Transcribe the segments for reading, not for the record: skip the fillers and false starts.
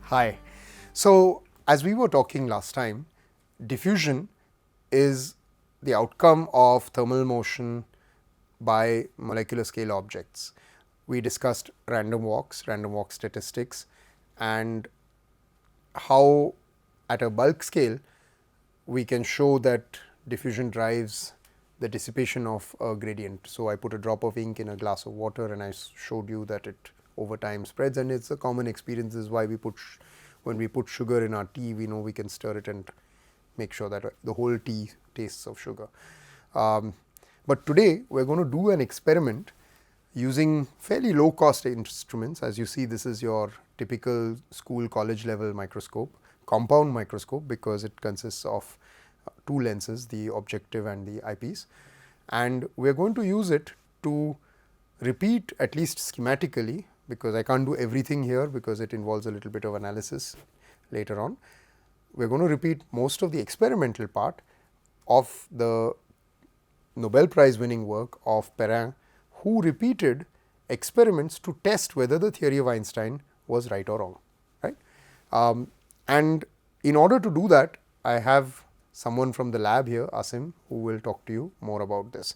Hi. So, as we were talking last time, diffusion is the outcome of thermal motion by molecular scale objects. We discussed random walk statistics, and how at a bulk scale we can show that diffusion drives the dissipation of a gradient. So, I put a drop of ink in a glass of water and I showed you that it over time spreads, and it is a common experience. This is why we put when we put sugar in our tea, we know we can stir it and make sure that the whole tea tastes of sugar. But today we are going to do an experiment using fairly low cost instruments. As you see, this is your typical school college level microscope, compound microscope, because it consists of two lenses, the objective and the eyepiece, and we are going to use it to repeat, at least schematically, because I can't do everything here because it involves a little bit of analysis later on. We are going to repeat most of the experimental part of the Nobel Prize winning work of Perrin, who repeated experiments to test whether the theory of Einstein was right or wrong. Right? And in order to do that, I have someone from the lab here, Asim, who will talk to you more about this.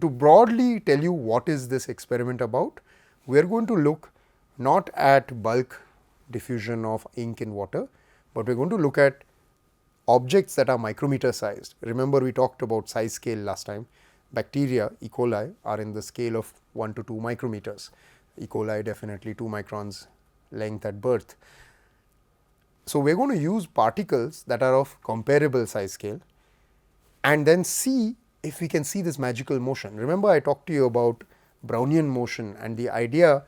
To broadly tell you what is this experiment about, we are going to look not at bulk diffusion of ink in water, but we are going to look at objects that are micrometer sized. Remember, we talked about size scale last time. Bacteria, E. coli, are in the scale of 1 to 2 micrometers. E. coli definitely 2 microns length at birth. So, we are going to use particles that are of comparable size scale and then see if we can see this magical motion. Remember, I talked to you about Brownian motion and the idea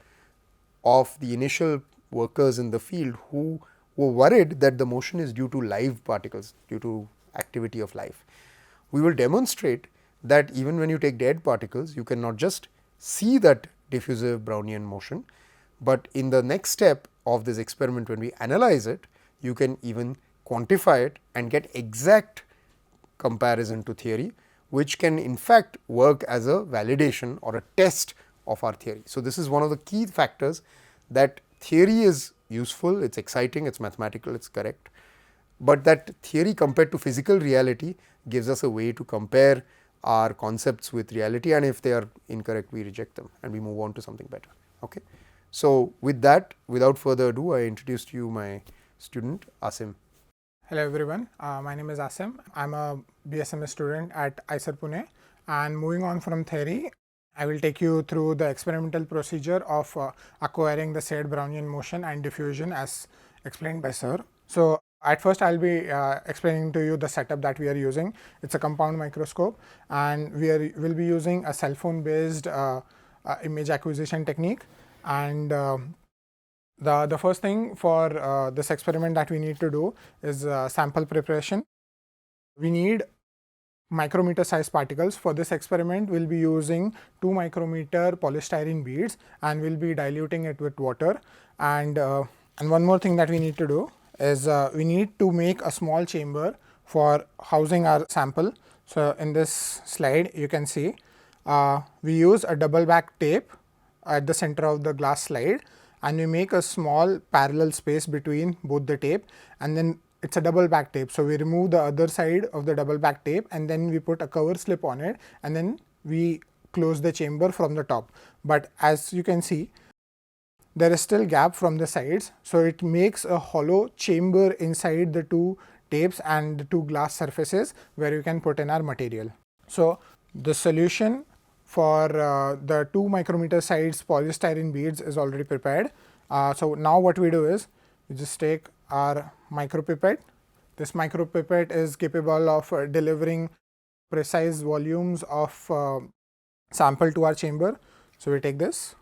of the initial workers in the field who were worried that the motion is due to live particles, due to activity of life. We will demonstrate that even when you take dead particles, you can not just see that diffusive Brownian motion, but in the next step of this experiment, when we analyze it, you can even quantify it and get exact comparison to theory, which can in fact work as a validation or a test of our theory. So, this is one of the key factors, that theory is useful, it is exciting, it is mathematical, it is correct, but that theory compared to physical reality gives us a way to compare our concepts with reality, and if they are incorrect, we reject them and we move on to something better. Okay. So, with that, without further ado, I introduce to you my student Asim. Hello everyone, my name is Asim. I am a BSMS student at IISER Pune, and moving on from theory, I will take you through the experimental procedure of acquiring the said Brownian motion and diffusion as explained by sir. So, at first I will be explaining to you the setup that we are using. It is a compound microscope, and we will be using a cell phone based image acquisition technique. And the first thing for this experiment that we need to do is sample preparation. We need micrometer size particles. For this experiment, we will be using 2 micrometer polystyrene beads and we will be diluting it with water. And one more thing that we need to do is we need to make a small chamber for housing our sample. So, in this slide you can see we use a double back tape at the center of the glass slide, and we make a small parallel space between both the tape, and then it is a double back tape. So, we remove the other side of the double back tape and then we put a cover slip on it, and then we close the chamber from the top. But as you can see, there is still gap from the sides. So, it makes a hollow chamber inside the two tapes and the two glass surfaces where you can put in our material. So, the solution for the 2 micrometer size polystyrene beads is already prepared. So, now what we do is we just take our micropipette. This micropipette is capable of delivering precise volumes of sample to our chamber. So, we take this,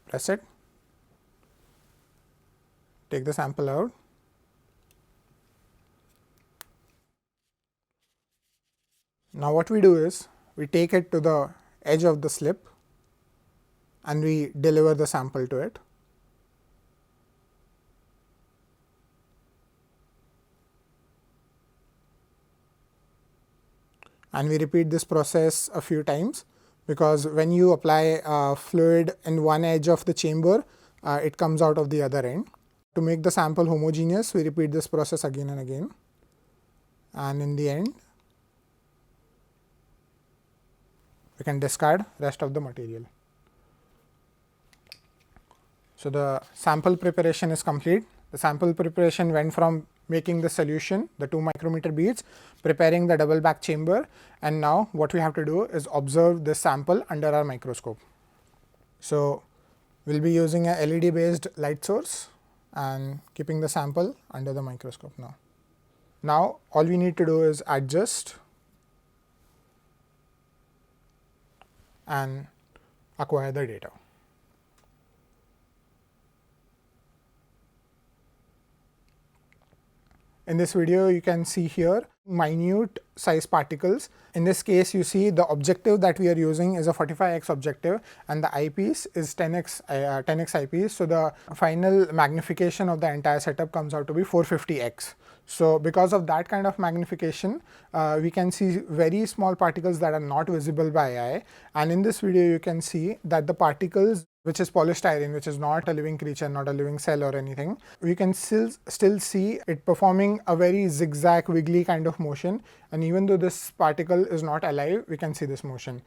press it, take the sample out. Now, what we do is we take it to the edge of the slip and we deliver the sample to it. And we repeat this process a few times, because when you apply fluid in one edge of the chamber, it comes out of the other end. To make the sample homogeneous, we repeat this process again and again, and in the end we can discard rest of the material. So, the sample preparation is complete. The sample preparation went from making the solution, the 2 micrometer beads, preparing the double back chamber, and now what we have to do is observe this sample under our microscope. So, we will be using a LED based light source and keeping the sample under the microscope now. Now, all we need to do is adjust and acquire the data. In this video, you can see here minute size particles. In this case, you see the objective that we are using is a 45x objective and the eyepiece is 10x eyepiece. So, the final magnification of the entire setup comes out to be 450x. So, because of that kind of magnification, we can see very small particles that are not visible by eye, and in this video you can see that the particles, which is polystyrene, which is not a living creature, not a living cell or anything, we can still see it performing a very zigzag wiggly kind of motion, and even though this particle is not alive, we can see this motion.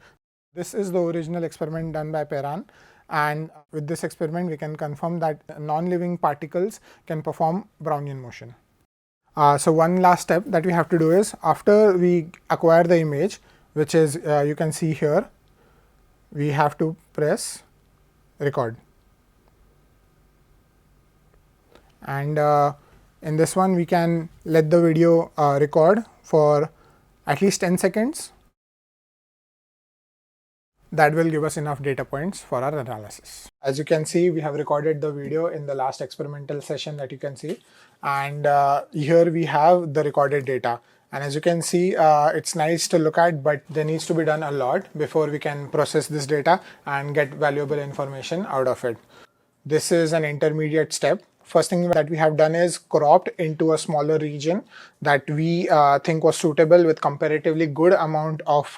This is the original experiment done by Perrin, and with this experiment we can confirm that non-living particles can perform Brownian motion. So, one last step that we have to do is, after we acquire the image, which is you can see here, we have to press record, and in this one we can let the video record for at least 10 seconds. That will give us enough data points for our analysis. As you can see, we have recorded the video in the last experimental session that you can see, and here we have the recorded data. And as you can see, it's nice to look at, but there needs to be done a lot before we can process this data and get valuable information out of it. This is an intermediate step. First thing that we have done is cropped into a smaller region that we think was suitable with comparatively good amount of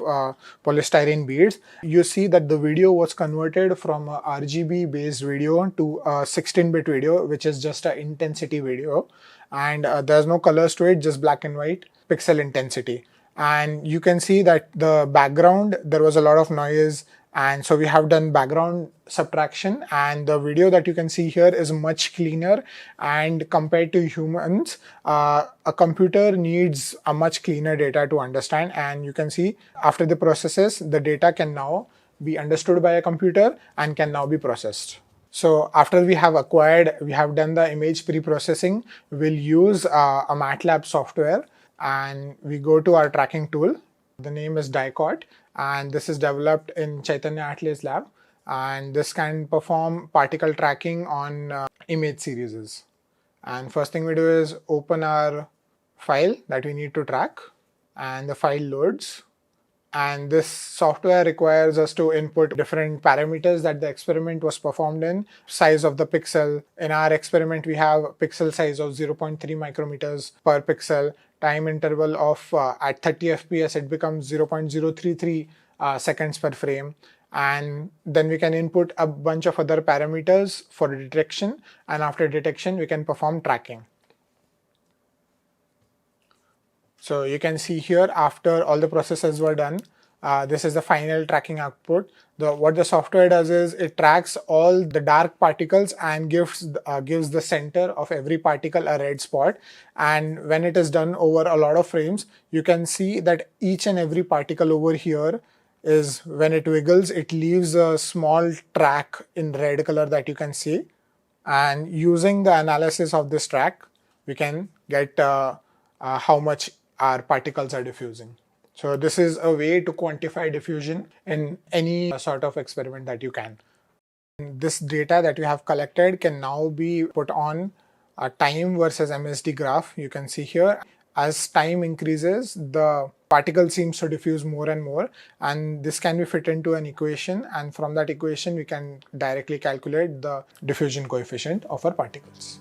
polystyrene beads. You see that the video was converted from a RGB based video to a 16-bit video, which is just an intensity video, and there's no colors to it, just black and white pixel intensity. And you can see that the background, there was a lot of noise, and so we have done background subtraction, and the video that you can see here is much cleaner, and compared to humans, a computer needs a much cleaner data to understand. And you can see after the processes, the data can now be understood by a computer and can now be processed. So after we have done the image pre-processing, we'll use a MATLAB software, and we go to our tracking tool. The name is DICOT, and this is developed in Chaitanya Atle's lab, and this can perform particle tracking on image series. And first thing we do is open our file that we need to track, and the file loads. And this software requires us to input different parameters that the experiment was performed in. Size of the pixel. In our experiment, we have pixel size of 0.3 micrometers per pixel. Time interval of at 30 fps, it becomes 0.033 seconds per frame. And then we can input a bunch of other parameters for detection. And after detection, we can perform tracking. So you can see here, after all the processes were done, this is the final tracking output. What the software does is it tracks all the dark particles and gives the center of every particle a red spot. And when it is done over a lot of frames, you can see that each and every particle over here is, when it wiggles, it leaves a small track in red color that you can see. And using the analysis of this track, we can get how much our particles are diffusing. So this is a way to quantify diffusion in any sort of experiment that you can. This data that you have collected can now be put on a time versus MSD graph. You can see here, as time increases, the particle seems to diffuse more and more, and this can be fit into an equation, and from that equation we can directly calculate the diffusion coefficient of our particles.